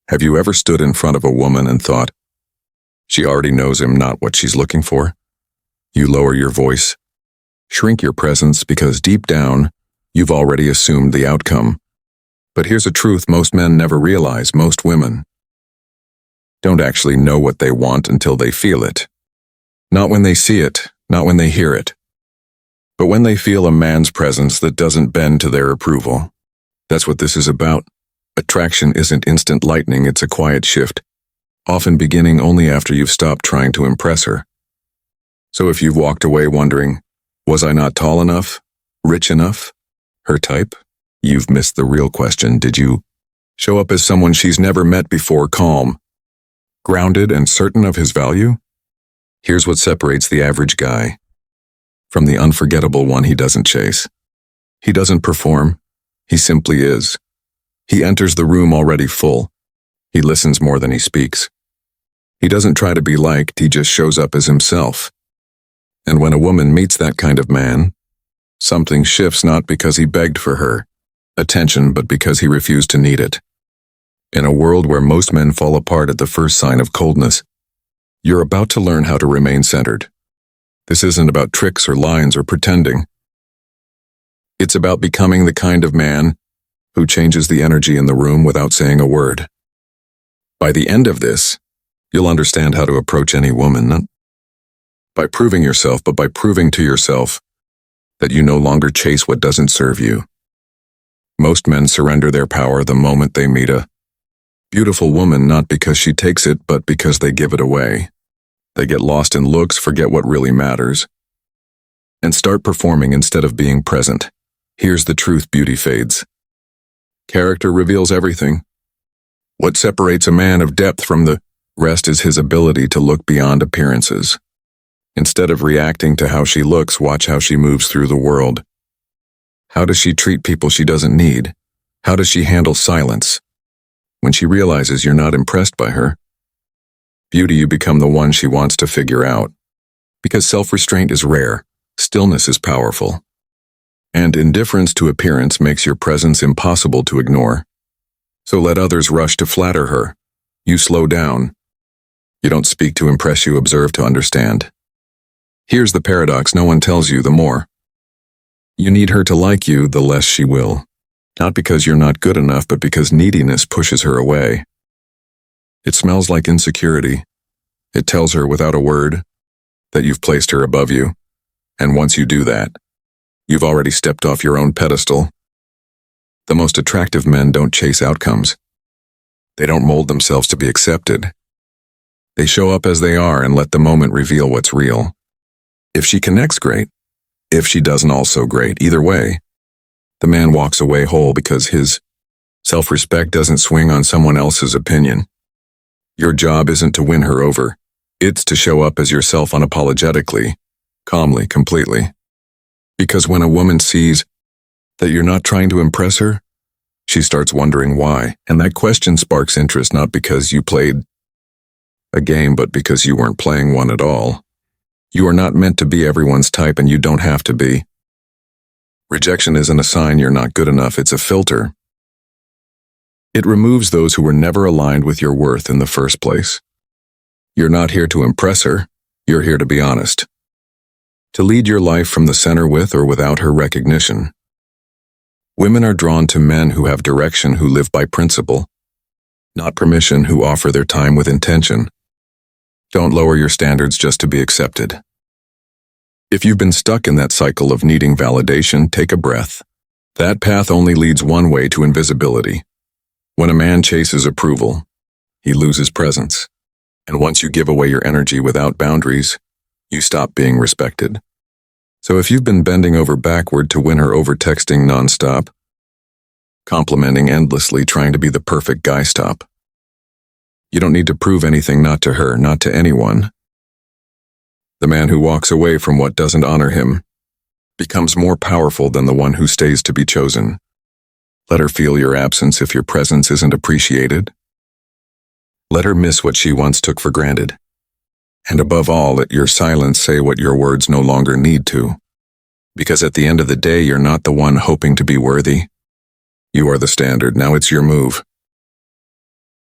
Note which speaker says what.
Speaker 1: Have you ever stood in front of a woman and thought, she already knows I'm not what she's looking for? You lower your voice, shrink your presence because deep down, you've already assumed the outcome. But here's a truth most men never realize: most women don't actually know what they want until they feel it. Not when they see it, not when they hear it, but when they feel a man's presence that doesn't bend to their approval. That's what this is about. Attraction isn't instant lightning, it's a quiet shift, often beginning only after you've stopped trying to impress her. So if you've walked away wondering, was I not tall enough, rich enough, her type? You've missed the real question. Did you show up as someone she's never met before, calm, grounded, and certain of his value? Here's what separates the average guy from the unforgettable one he doesn't chase. He doesn't perform, he simply is. He enters the room already full. He listens more than he speaks. He doesn't try to be liked, he just shows up as himself. And when a woman meets that kind of man, something shifts, not because he begged for her attention, but because he refused to need it. In a world where most men fall apart at the first sign of coldness, you're about to learn how to remain centered. This isn't about tricks or lines or pretending. It's about becoming the kind of man who changes the energy in the room without saying a word. By the end of this, you'll understand how to approach any woman, not by proving yourself, but by proving to yourself that you no longer chase what doesn't serve you. Most men surrender their power the moment they meet a beautiful woman, not because she takes it, but because they give it away. They get lost in looks, forget what really matters, and start performing instead of being present. Here's the truth: beauty fades. Character reveals everything. What separates a man of depth from the rest is his ability to look beyond appearances. Instead of reacting to how she looks, watch how she moves through the world. How does she treat people she doesn't need? How does she handle silence? When she realizes you're not impressed by her beauty, you become the one she wants to figure out. Because self-restraint is rare, stillness is powerful. And indifference to appearance makes your presence impossible to ignore. So let others rush to flatter her. You slow down. You don't speak to impress, you observe to understand. Here's the paradox no one tells you: the more you need her to like you, the less she will. Not because you're not good enough, but because neediness pushes her away. It smells like insecurity. It tells her without a word that you've placed her above you. And once you do that, you've already stepped off your own pedestal. The most attractive men don't chase outcomes. They don't mold themselves to be accepted. They show up as they are and let the moment reveal what's real. If she connects, great. If she doesn't, also great. Either way, the man walks away whole because his self-respect doesn't swing on someone else's opinion. Your job isn't to win her over. It's to show up as yourself unapologetically, calmly, completely. Because when a woman sees that you're not trying to impress her, she starts wondering why. And that question sparks interest, not because you played a game, but because you weren't playing one at all. You are not meant to be everyone's type, and you don't have to be. Rejection isn't a sign you're not good enough, it's a filter. It removes those who were never aligned with your worth in the first place. You're not here to impress her, you're here to be honest. To lead your life from the center with or without her recognition. Women are drawn to men who have direction, who live by principle, not permission, who offer their time with intention. Don't lower your standards just to be accepted. If you've been stuck in that cycle of needing validation, take a breath. That path only leads one way: to invisibility. When a man chases approval, he loses presence. And once you give away your energy without boundaries, you stop being respected. So if you've been bending over backward to win her over, texting nonstop, complimenting endlessly, trying to be the perfect guy, stop. You don't need to prove anything, not to her, not to anyone. The man who walks away from what doesn't honor him becomes more powerful than the one who stays to be chosen. Let her feel your absence if your presence isn't appreciated. Let her miss what she once took for granted. And above all, let your silence say what your words no longer need to. Because at the end of the day, you're not the one hoping to be worthy. You are the standard. Now it's your move.